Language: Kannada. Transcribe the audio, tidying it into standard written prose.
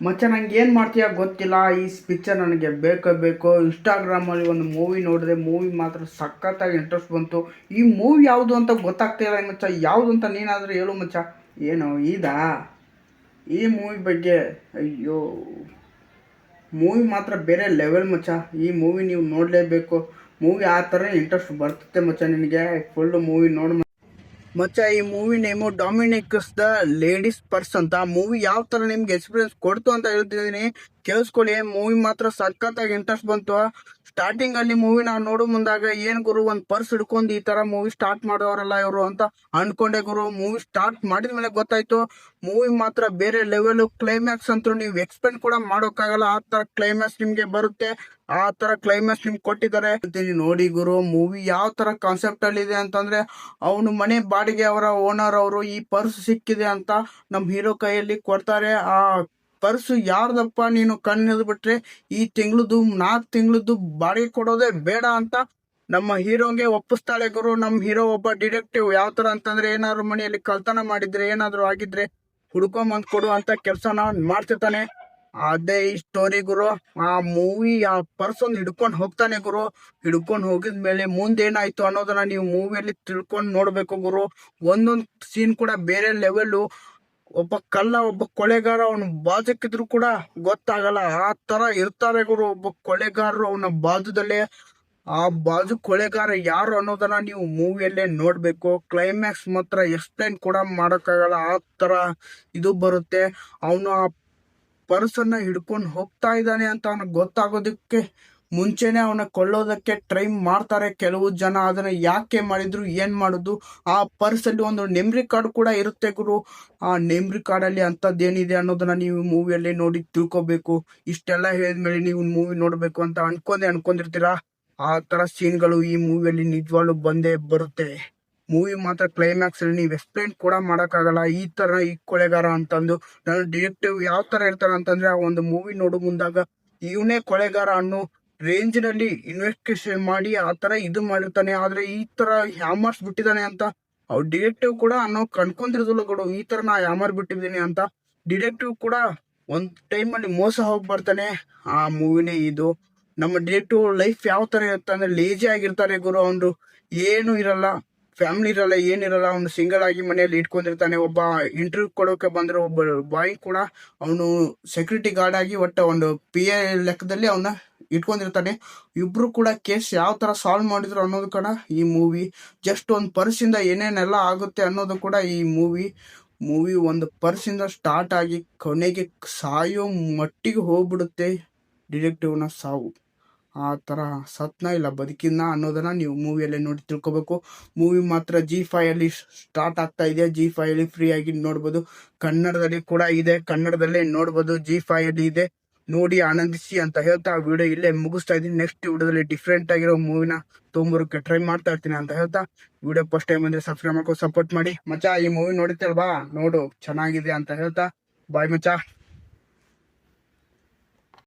ಮಚ್ಚ ನಂಗೆ ಏನು ಮಾಡ್ತೀಯಾ ಗೊತ್ತಿಲ್ಲ. ಈ ಪಿಕ್ಚರ್ ನನಗೆ ಬೇಕೇ ಬೇಕು. ಇನ್ಸ್ಟಾಗ್ರಾಮಲ್ಲಿ ಒಂದು ಮೂವಿ ನೋಡಿದೆ, ಮೂವಿ ಮಾತ್ರ ಸಖತ್ತಾಗಿ ಇಂಟ್ರೆಸ್ಟ್ ಬಂತು. ಈ ಮೂವಿ ಯಾವುದು ಅಂತ ಗೊತ್ತಾಗ್ತಿಲ್ಲ ಮಚ್ಚ. ಯಾವುದು ಅಂತ ನೀನಾದರೂ ಹೇಳು ಮಚ್ಚ. ಏನು ಇದಾ? ಈ ಮೂವಿ ಬಗ್ಗೆ ಅಯ್ಯೋ, ಮೂವಿ ಮಾತ್ರ ಬೇರೆ ಲೆವೆಲ್ ಮಚ್ಚ. ಈ ಮೂವಿ ನೀವು ನೋಡಲೇಬೇಕು. ಮೂವಿ ಆ ಥರ ಇಂಟ್ರೆಸ್ಟ್ ಬರ್ತದೆ ಮಚ್ಚ ನಿನಗೆ. ಫುಲ್ಲು ಮೂವಿ ನೋಡು ಮಚ್ಚ. ಈ movie name Dominic's the ladies purse ಅಂತ. ಮೂವಿ ಯಾವ ತರ ನಿಮ್ಗೆ ಎಕ್ಸ್ಪೀರಿಯನ್ಸ್ ಕೊಡ್ತು ಅಂತ ಹೇಳ್ತಿದ್ದೀನಿ, ಕೇಳಿಸ್ಕೊಳ್ಳಿ. ಮೂವಿ ಮಾತ್ರ ಸಖತ್ತಾಗಿ ಇಂಟ್ರೆಸ್ಟ್ ಬಂತು. ಸ್ಟಾರ್ಟಿಂಗ್ ಅಲ್ಲಿ ಮೂವಿ ನಾವು ನೋಡೋ ಮುಂದಾಗ ಏನ್ ಗುರು ಒಂದ್ ಪರ್ಸ್ ಹಿಡ್ಕೊಂಡು ಈ ತರ ಮೂವಿ ಸ್ಟಾರ್ಟ್ ಮಾಡೋರಲ್ಲ ಇವರು ಅಂತ ಅನ್ಕೊಂಡೆ ಗುರು. ಮೂವಿ ಸ್ಟಾರ್ಟ್ ಮಾಡಿದ ಮೇಲೆ ಗೊತ್ತಾಯ್ತು ಮೂವಿ ಮಾತ್ರ ಬೇರೆ ಲೆವೆಲ್. ಕ್ಲೈಮ್ಯಾಕ್ಸ್ ಅಂತೂ ನೀವು ಎಕ್ಸ್ಪೆಕ್ಟ್ ಕೂಡ ಮಾಡೋಕ್ಕಾಗಲ್ಲ. ಆ ತರ ಕ್ಲೈಮ್ಯಾಕ್ಸ್ ನಿಮ್ಗೆ ಬರುತ್ತೆ. ಆ ತರ ಕ್ಲೈಮ್ಯಾಕ್ಸ್ ನಿಮ್ಗೆ ಕೊಟ್ಟಿದ್ದಾರೆ. ನೋಡಿ ಗುರು, ಮೂವಿ ಯಾವ ತರ ಕಾನ್ಸೆಪ್ಟ್ ಅಲ್ಲಿ ಇದೆ ಅಂತಂದ್ರೆ, ಅವನು ಮನೆ ಬಾಡಿಗೆ ಅವರ ಓನರ್ ಅವರು ಈ ಪರ್ಸ್ ಸಿಕ್ಕಿದೆ ಅಂತ ನಮ್ ಹೀರೋ ಕೈಯಲ್ಲಿ ಕೊಡ್ತಾರೆ. ಆ ಪರ್ಸು ಯಾರ್ದಪ್ಪ ನೀನು ಕಣ್ಣು ಬಿಟ್ರೆ ಈ ತಿಂಗಳದ್ದು 4 ತಿಂಗಳದ್ದು ಬಾಡಿಗೆ ಕೊಡೋದೇ ಬೇಡ ಅಂತ ನಮ್ಮ ಹೀರೋಗೆ ಒಪ್ಪಿಸ್ತಾಳೆ ಗುರು. ನಮ್ ಹೀರೋ ಒಬ್ಬ ಡಿಟೆಕ್ಟಿವ್. ಯಾವ ತರ ಅಂತಂದ್ರೆ, ಏನಾದ್ರು ಮನೆಯಲ್ಲಿ ಕಳ್ತನ ಮಾಡಿದ್ರೆ, ಏನಾದ್ರು ಆಗಿದ್ರೆ ಹುಡ್ಕೊಂಬಂದ್ ಕೊಡು ಅಂತ ಕೆಲ್ಸನ ಮಾಡ್ತಿರ್ತಾನೆ. ಅದೇ ಈ ಸ್ಟೋರಿ ಗುರು. ಆ ಮೂವಿ ಆ ಪರ್ಸನ್ ಹಿಡ್ಕೊಂಡು ಹೋಗ್ತಾನೆ ಗುರು. ಹಿಡ್ಕೊಂಡು ಹೋಗಿದ್ಮೇಲೆ ಮುಂದೇನಾಯ್ತು ಅನ್ನೋದನ್ನ ನೀವು ಮೂವಿಯಲ್ಲಿ ತಿಳ್ಕೊಂಡು ನೋಡ್ಬೇಕು ಗುರು. ಒಂದೊಂದು ಸೀನ್ ಕೂಡ ಬೇರೆ ಲೆವೆಲ್. ಒಬ್ಬ ಒಬ್ಬ ಕೊಲೆಗಾರ ಅವನ ಬಾಜಕ್ಕಿದ್ರು ಕೂಡ ಗೊತ್ತಾಗಲ್ಲ. ಆ ತರ ಇರ್ತಾರೆ ಗುರು ಒಬ್ಬ ಕೊಲೆಗಾರರು ಅವನ ಬಾಜುದಲ್ಲೇ. ಆ ಬಾಜು ಕೊಲೆಗಾರ ಯಾರು ಅನ್ನೋದನ್ನ ನೀವು ಮೂವಿಯಲ್ಲೇ ನೋಡ್ಬೇಕು. ಕ್ಲೈಮ್ಯಾಕ್ಸ್ ಮಾತ್ರ ಎಕ್ಸ್ಪ್ಲೈನ್ ಕೂಡ ಮಾಡೋಕ್ಕಾಗಲ್ಲ. ಆ ತರ ಇದು ಬರುತ್ತೆ. ಅವನು ಆ ಪರ್ಸನ್ನ ಹಿಡ್ಕೊಂಡು ಹೋಗ್ತಾ ಇದ್ದಾನೆ ಅಂತ ಅವನಿಗೆ ಗೊತ್ತಾಗೋದಕ್ಕೆ ಮುಂಚೆನೆ ಅವನ ಕೊಳ್ಳೋದಕ್ಕೆ ಟ್ರೈ ಮಾಡ್ತಾರೆ ಕೆಲವು ಜನ. ಅದನ್ನ ಯಾಕೆ ಮಾಡಿದ್ರು, ಏನ್ ಮಾಡುದು. ಆ ಪರ್ಸ್ ಅಲ್ಲಿ ಒಂದು ಮೆಮ್ರಿ ಕಾರ್ಡ್ ಕೂಡ ಇರುತ್ತೆ ಗುರು. ಆ ಮೆಮ್ರಿ ಕಾರ್ಡ್ ಅಲ್ಲಿ ಅಂತದ್ದೇನಿದೆ ಅನ್ನೋದನ್ನ ನೀವು ಮೂವಿಯಲ್ಲಿ ನೋಡಿ ತಿಳ್ಕೊಬೇಕು. ಇಷ್ಟೆಲ್ಲ ಹೇಳಿದ್ಮೇಲೆ ನೀವು ಮೂವಿ ನೋಡ್ಬೇಕು ಅಂತ ಅನ್ಕೊಂಡಿರ್ತೀರಾ. ಆ ತರ ಸೀನ್ಗಳು ಈ ಮೂವಿಯಲ್ಲಿ ನಿಜವಾಗ್ಲೂ ಬಂದೇ ಬರುತ್ತೆ. ಮೂವಿ ಮಾತ್ರ ಕ್ಲೈಮ್ಯಾಕ್ಸ್ ಅಲ್ಲಿ ನೀವು ಎಕ್ಸ್ಪ್ಲೈನ್ ಕೂಡ ಮಾಡಕ್ಕಾಗಲ್ಲ. ಈ ತರ ಈ ಕೊಲೆಗಾರ ಅಂತಂದು ನಾನು ಡಿಟೆಕ್ಟಿವ್ ಯಾವ ತರ ಇರ್ತಾರ ಅಂತಂದ್ರೆ, ಆ ಒಂದು ಮೂವಿ ನೋಡು ಮುಂದಾಗ ಇವನೇ ಕೊಲೆಗಾರ ಅನ್ನೋ ರೇಂಜ್ ನಲ್ಲಿ ಇನ್ವೆಸ್ಟಿಗೇಷನ್ ಮಾಡಿ ಆ ತರ ಇದು ಮಾಡಿರ್ತಾನೆ. ಆದ್ರೆ ಈ ತರ ಹ್ಯಾಮರ್ಸ್ ಬಿಟ್ಟಿದ್ದಾನೆ ಅಂತ ಅವ್ರು ಡಿಟೆಕ್ಟಿವ್ ಕೂಡ ಅನ್ನೋ ಕಣ್ಕೊಂಡಿರೋದಿಲ್ಲ ಗುರು. ಈ ತರ ನಾ ಹ್ಯಾಮರ್ ಬಿಟ್ಟಿದ್ದೀನಿ ಅಂತ ಡಿಟೆಕ್ಟಿವ್ ಕೂಡ ಒಂದ್ ಟೈಮ್ ಅಲ್ಲಿ ಮೋಸ ಹೋಗಿ ಬರ್ತಾನೆ. ಆ ಮೂವಿನೇ ಇದು. ನಮ್ಮ ಡಿಟೆಕ್ಟಿವ್ ಲೈಫ್ ಯಾವ ತರ ಇರುತ್ತೆ ಅಂದ್ರೆ, ಲೇಜಿ ಆಗಿರ್ತಾರೆ ಗುರು. ಅವನು ಏನು ಇರಲ್ಲ, ಫ್ಯಾಮಿಲಿ ಇರಲ್ಲ, ಏನಿರಲ್ಲ. ಅವನು ಸಿಂಗಲ್ ಆಗಿ ಮನೆಯಲ್ಲಿ ಇಟ್ಕೊಂಡಿರ್ತಾನೆ. ಒಬ್ಬ ಇಂಟರ್ವ್ಯೂ ಕೊಡೋಕೆ ಬಂದ್ರೆ ಒಬ್ಬ ಬಾಯ್ ಕೂಡ ಅವನು ಸೆಕ್ಯೂರಿಟಿ ಗಾರ್ಡ್ ಆಗಿ ಒಟ್ಟ ಒಂದು PA ಲೆಕ್ಕದಲ್ಲಿ ಅವನ ಇಟ್ಕೊಂಡಿರ್ತಾನೆ. ಇಬ್ರು ಕೂಡ ಕೇಸ್ ಯಾವ ತರ ಸಾಲ್ವ್ ಮಾಡಿದ್ರು ಅನ್ನೋದು ಕೂಡ ಈ ಮೂವಿ. ಜಸ್ಟ್ ಒಂದು ಪರ್ಸಿಂದ ಏನೇನೆಲ್ಲ ಆಗುತ್ತೆ ಅನ್ನೋದು ಕೂಡ ಈ ಮೂವಿ ಒಂದು ಪರ್ಸಿಂದ ಸ್ಟಾರ್ಟ್ ಆಗಿ ಕೊನೆಗೆ ಸಾಯೋ ಮಟ್ಟಿಗೆ ಹೋಗ್ಬಿಡುತ್ತೆ ಡಿಟೆಕ್ಟಿವ್ನ ಸಾವು. ಆ ತರ ಸತ್ನ ಇಲ್ಲ ಬದುಕಿನ ಅನ್ನೋದನ್ನ ನೀವು ಮೂವಿಯಲ್ಲೇ ನೋಡಿ ತಿಳ್ಕೊಬೇಕು. ಮೂವಿ ಮಾತ್ರ G5 ಅಲ್ಲಿ ಸ್ಟಾರ್ಟ್ ಆಗ್ತಾ ಇದೆ. G5 ಅಲ್ಲಿ ಫ್ರೀ ಆಗಿ ನೋಡ್ಬೋದು. ಕನ್ನಡದಲ್ಲಿ ಕೂಡ ಇದೆ, ಕನ್ನಡದಲ್ಲೇ ನೋಡ್ಬೋದು. G5 ಅಲ್ಲಿ ಇದೆ, ನೋಡಿ ಆನಂದಿಸಿ ಅಂತ ಹೇಳ್ತಾ ವಿಡಿಯೋ ಇಲ್ಲೇ ಮುಗಿಸ್ತಾ ಇದ್ದೀನಿ. ನೆಕ್ಸ್ಟ್ ವಿಡಿಯೋದಲ್ಲಿ ಡಿಫ್ರೆಂಟ್ ಆಗಿರೋ ಮೂವಿನ ತೊಗೊಂಬರೋಕೆ ಟ್ರೈ ಮಾಡ್ತಾ ಇರ್ತೀನಿ ಅಂತ ಹೇಳ್ತಾ, ವಿಡಿಯೋ ಫಸ್ಟ್ ಟೈಮ್ ಅಂದ್ರೆ ಸಬ್ಸ್ಕ್ರೈಬ್ ಮಾಡ್ಕೊಂಡು ಸಪೋರ್ಟ್ ಮಾಡಿ ಮಚ್ಚಾ. ಈ ಮೂವಿ ನೋಡಿತ್ತಲ್ವಾ, ನೋಡು ಚೆನ್ನಾಗಿದೆ ಅಂತ ಹೇಳ್ತಾ ಬಾಯ್ ಮಚ್ಚಾ.